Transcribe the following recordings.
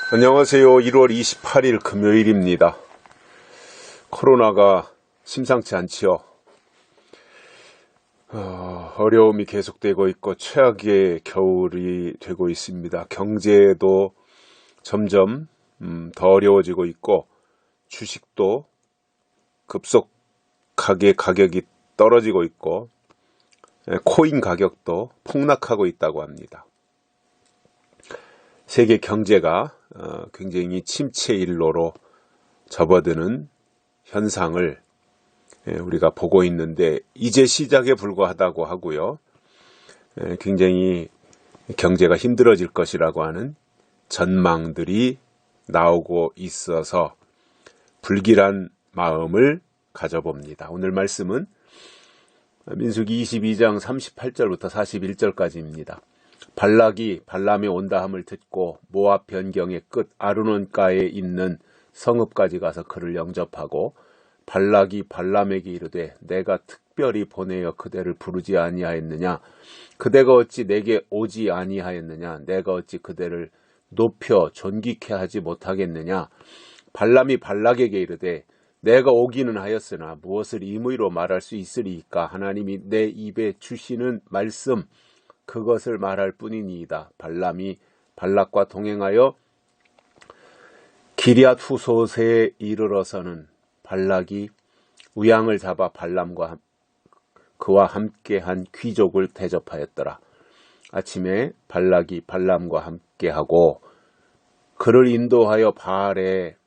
안녕하세요. 1월 28일 금요일입니다. 코로나가 심상치 않지요. 어려움이 계속되고 있고 최악의 겨울이 되고 있습니다. 경제도 점점 더 어려워지고 있고 주식도 급속하게 가격이 떨어지고 있고 코인 가격도 폭락하고 있다고 합니다. 세계 경제가 굉장히 침체 일로로 접어드는 현상을 우리가 보고 있는데 이제 시작에 불과하다고 하고요. 굉장히 경제가 힘들어질 것이라고 하는 전망들이 나오고 있어서 불길한 마음을 가져봅니다. 오늘 말씀은 민수기 22장 38절부터 41절까지입니다. 발락이 발람이 온다함을 듣고 모압 변경의 끝 아르논가에 있는 성읍까지 가서 그를 영접하고 발락이 발람에게 이르되 내가 특별히 보내어 그대를 부르지 아니하였느냐 그대가 어찌 내게 오지 아니하였느냐 내가 어찌 그대를 높여 존귀케 하지 못하겠느냐 발람이 발락에게 이르되 내가 오기는 하였으나 무엇을 임의로 말할 수 있으리이까 하나님이 내 입에 주시는 말씀 그것을 말할 뿐이니이다. 발람이 발락과 동행하여 기럇 후솥에 이르러서는 발락이 우양을 잡아 발람과 그와 함께한 귀족을 대접하였더라. 아침에 발락이 발람과 함께하고 그를 인도하여 바알의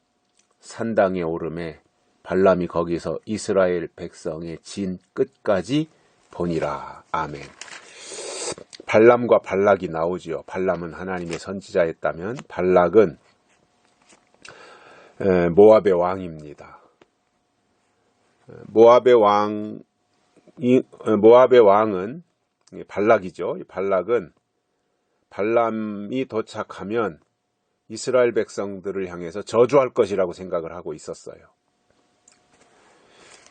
산당에 오르매 발람이 거기서 이스라엘 백성의 진 끝까지 보니라. 아멘. 발람과 발락이 나오지요. 발람은 하나님의 선지자였다면 발락은 모압의 왕입니다. 모압의 왕은 발락이죠. 발락은 발람이 도착하면 이스라엘 백성들을 향해서 저주할 것이라고 생각을 하고 있었어요.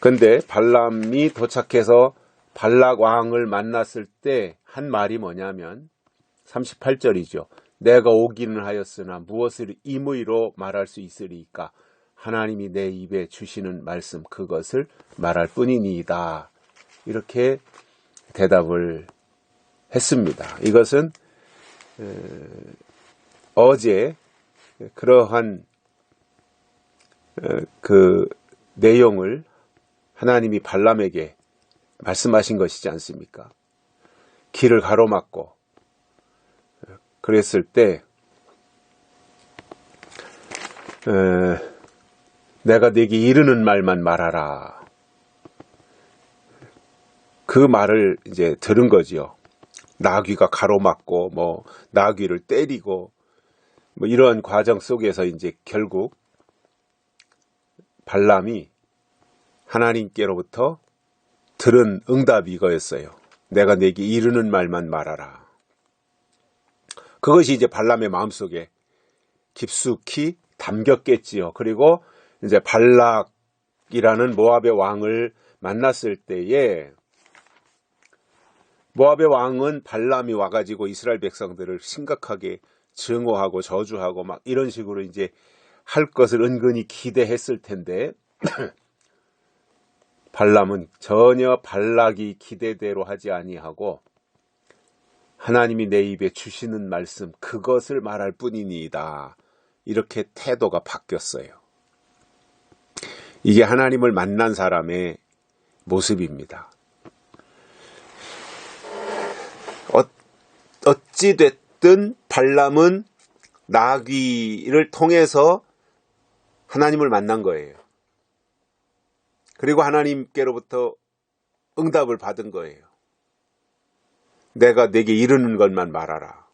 그런데 발람이 도착해서 발락 왕을 만났을 때 한 말이 뭐냐면 38절이죠. 내가 오기는 하였으나 무엇을 임의로 말할 수 있으리이까 하나님이 내 입에 주시는 말씀 그것을 말할 뿐이니이다. 이렇게 대답을 했습니다. 이것은 어제 그러한 그 내용을 하나님이 발람에게 말씀하신 것이지 않습니까? 길을 가로막고 그랬을 때 내가 네게 이르는 말만 말하라. 그 말을 이제 들은 거지요. 나귀가 가로막고 뭐 나귀를 때리고 뭐 이러한 과정 속에서 이제 결국 발람이 하나님께로부터 들은 응답이 이거였어요. 내가 네게 이르는 말만 말하라. 그것이 이제 발람의 마음속에 깊숙이 담겼겠지요. 그리고 이제 발락이라는 모압의 왕을 만났을 때에 모압의 왕은 발람이 와가지고 이스라엘 백성들을 심각하게 증오하고 저주하고 막 이런 식으로 이제 할 것을 은근히 기대했을 텐데 발람은 전혀 발락이 기대대로 하지 아니하고 하나님이 내 입에 주시는 말씀 그것을 말할 뿐이니이다. 이렇게 태도가 바뀌었어요. 이게 하나님을 만난 사람의 모습입니다. 어찌됐든 발람은 나귀를 통해서 하나님을 만난 거예요. 그리고 하나님께로부터 응답을 받은 거예요. 내가 네게 이르는 것만 말하라.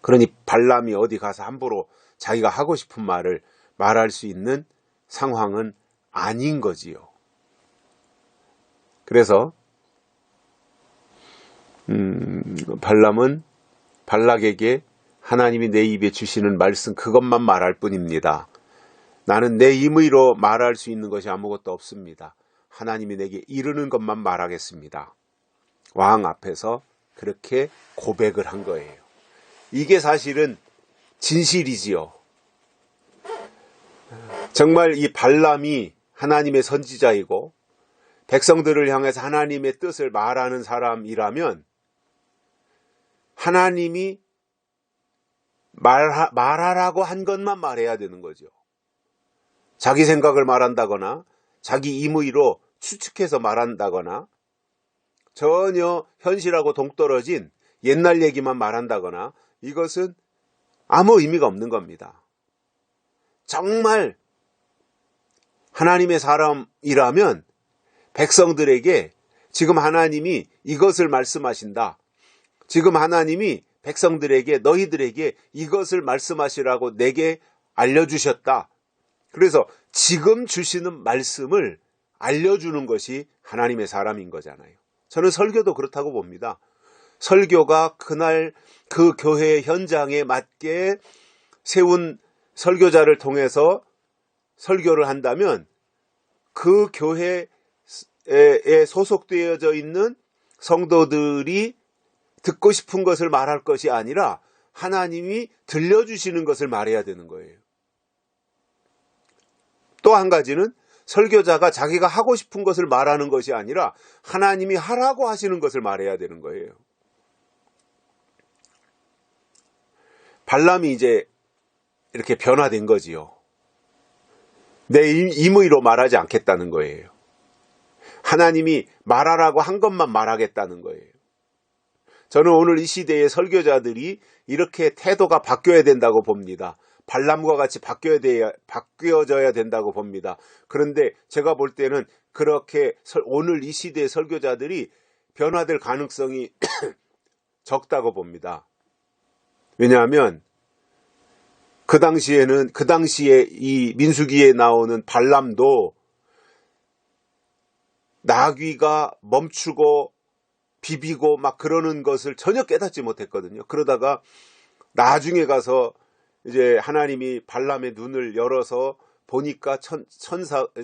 그러니 발람이 어디 가서 함부로 자기가 하고 싶은 말을 말할 수 있는 상황은 아닌 거지요. 그래서 발람은 발락에게 하나님이 내 입에 주시는 말씀 그것만 말할 뿐입니다. 나는 내 임의로 말할 수 있는 것이 아무것도 없습니다. 하나님이 내게 이르는 것만 말하겠습니다. 왕 앞에서 그렇게 고백을 한 거예요. 이게 사실은 진실이지요. 정말 이 발람이 하나님의 선지자이고 백성들을 향해서 하나님의 뜻을 말하는 사람이라면 하나님이 말하라고 한 것만 말해야 되는 거죠. 자기 생각을 말한다거나 자기 임의로 추측해서 말한다거나 전혀 현실하고 동떨어진 옛날 얘기만 말한다거나 이것은 아무 의미가 없는 겁니다. 정말 하나님의 사람이라면 백성들에게 지금 하나님이 이것을 말씀하신다. 지금 하나님이 백성들에게 너희들에게 이것을 말씀하시라고 내게 알려주셨다. 그래서 지금 주시는 말씀을 알려주는 것이 하나님의 사람인 거잖아요. 저는 설교도 그렇다고 봅니다. 설교가 그날 그 교회 현장에 맞게 세운 설교자를 통해서 설교를 한다면 그 교회에 소속되어져 있는 성도들이 듣고 싶은 것을 말할 것이 아니라 하나님이 들려주시는 것을 말해야 되는 거예요. 또 한 가지는 설교자가 자기가 하고 싶은 것을 말하는 것이 아니라 하나님이 하라고 하시는 것을 말해야 되는 거예요. 발람이 이제 이렇게 변화된 거지요. 내 임의로 말하지 않겠다는 거예요. 하나님이 말하라고 한 것만 말하겠다는 거예요. 저는 오늘 이 시대의 설교자들이 이렇게 태도가 바뀌어야 된다고 봅니다. 발람과 같이 바뀌어져야 된다고 봅니다. 그런데 제가 볼 때는 그렇게 오늘 이 시대의 설교자들이 변화될 가능성이 적다고 봅니다. 왜냐하면 그 당시에 이 민수기에 나오는 발람도 나귀가 멈추고 비비고 막 그러는 것을 전혀 깨닫지 못했거든요. 그러다가 나중에 가서 이제 하나님이 발람의 눈을 열어서 보니까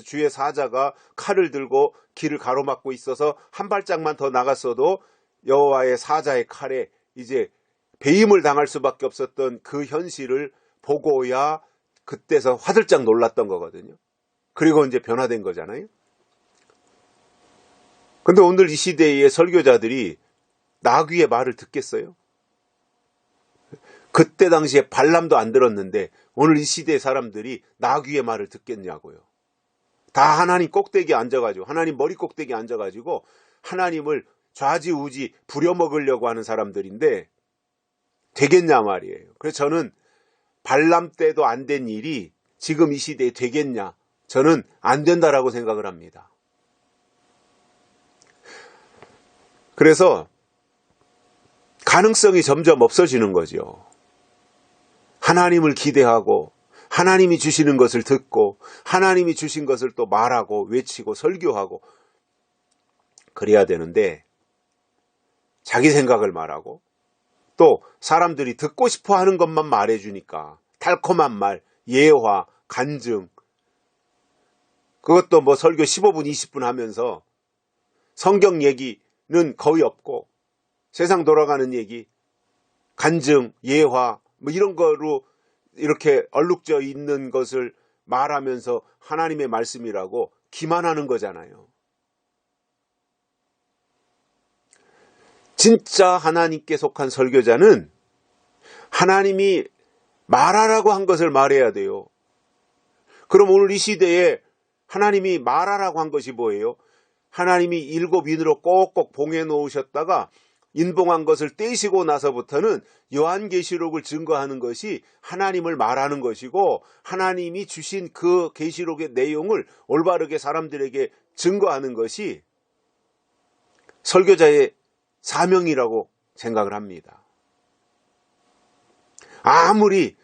주의 사자가 칼을 들고 길을 가로막고 있어서 한 발짝만 더 나갔어도 여호와의 사자의 칼에 이제 배임을 당할 수밖에 없었던 그 현실을 보고야 그때서 화들짝 놀랐던 거거든요. 그리고 이제 변화된 거잖아요. 근데 오늘 이 시대의 설교자들이 나귀의 말을 듣겠어요? 그때 당시에 발람도 안 들었는데 오늘 이 시대의 사람들이 나귀의 말을 듣겠냐고요. 다 하나님 꼭대기에 앉아가지고 하나님 머리 꼭대기에 앉아가지고 하나님을 좌지우지 부려먹으려고 하는 사람들인데 되겠냐 말이에요. 그래서 저는 발람 때도 안 된 일이 지금 이 시대에 되겠냐? 저는 안 된다라고 생각을 합니다. 그래서 가능성이 점점 없어지는 거죠. 하나님을 기대하고 하나님이 주시는 것을 듣고 하나님이 주신 것을 또 말하고 외치고 설교하고 그래야 되는데 자기 생각을 말하고 또 사람들이 듣고 싶어 하는 것만 말해주니까 달콤한 말, 예화, 간증 그것도 뭐 설교 15분, 20분 하면서 성경 얘기는 거의 없고 세상 돌아가는 얘기, 간증, 예화 뭐 이런 거로 이렇게 얼룩져 있는 것을 말하면서 하나님의 말씀이라고 기만하는 거잖아요. 진짜 하나님께 속한 설교자는 하나님이 말하라고 한 것을 말해야 돼요. 그럼 오늘 이 시대에 하나님이 말하라고 한 것이 뭐예요? 하나님이 7인으로 꼭꼭 봉해 놓으셨다가 인봉한 것을 떼시고 나서부터는 요한계시록을 증거하는 것이 하나님을 말하는 것이고 하나님이 주신 그 계시록의 내용을 올바르게 사람들에게 증거하는 것이 설교자의 사명이라고 생각을 합니다. 아무리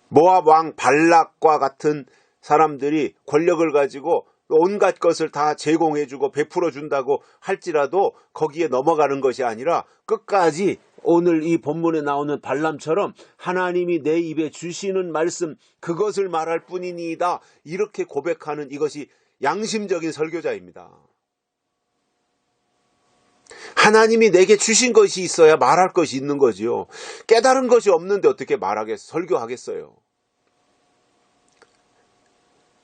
모압 왕 발락과 같은 사람들이 권력을 가지고 온갖 것을 다 제공해주고 베풀어준다고 할지라도 거기에 넘어가는 것이 아니라 끝까지 오늘 이 본문에 나오는 발람처럼 하나님이 내 입에 주시는 말씀 그것을 말할 뿐이니이다 이렇게 고백하는 이것이 양심적인 설교자입니다. 하나님이 내게 주신 것이 있어야 말할 것이 있는 거지요. 깨달은 것이 없는데 어떻게 설교하겠어요.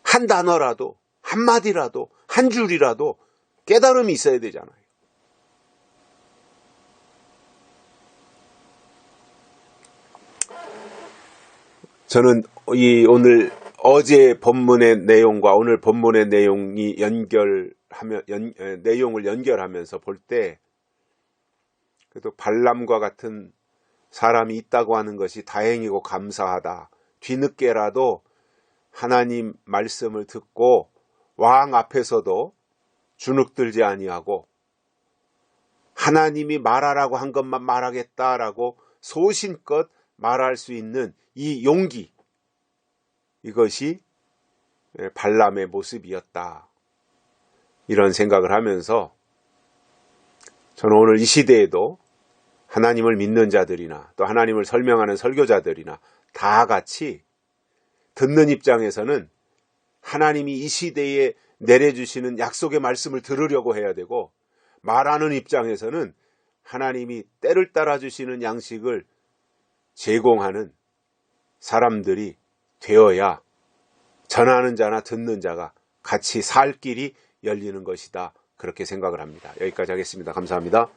한 단어라도, 한 마디라도, 한 줄이라도 깨달음이 있어야 되잖아요. 저는 어제 본문의 내용과 오늘 본문의 내용이 내용을 연결하면서 볼 때, 그래도 발람과 같은 사람이 있다고 하는 것이 다행이고 감사하다. 뒤늦게라도 하나님 말씀을 듣고 왕 앞에서도 주눅들지 아니하고 하나님이 말하라고 한 것만 말하겠다라고 소신껏 말할 수 있는 이 용기, 이것이 발람의 모습이었다. 이런 생각을 하면서 저는 오늘 이 시대에도 하나님을 믿는 자들이나 또 하나님을 설명하는 설교자들이나 다 같이 듣는 입장에서는 하나님이 이 시대에 내려주시는 약속의 말씀을 들으려고 해야 되고, 말하는 입장에서는 하나님이 때를 따라 주시는 양식을 제공하는 사람들이 되어야 전하는 자나 듣는 자가 같이 살 길이 열리는 것이다. 그렇게 생각을 합니다. 여기까지 하겠습니다. 감사합니다.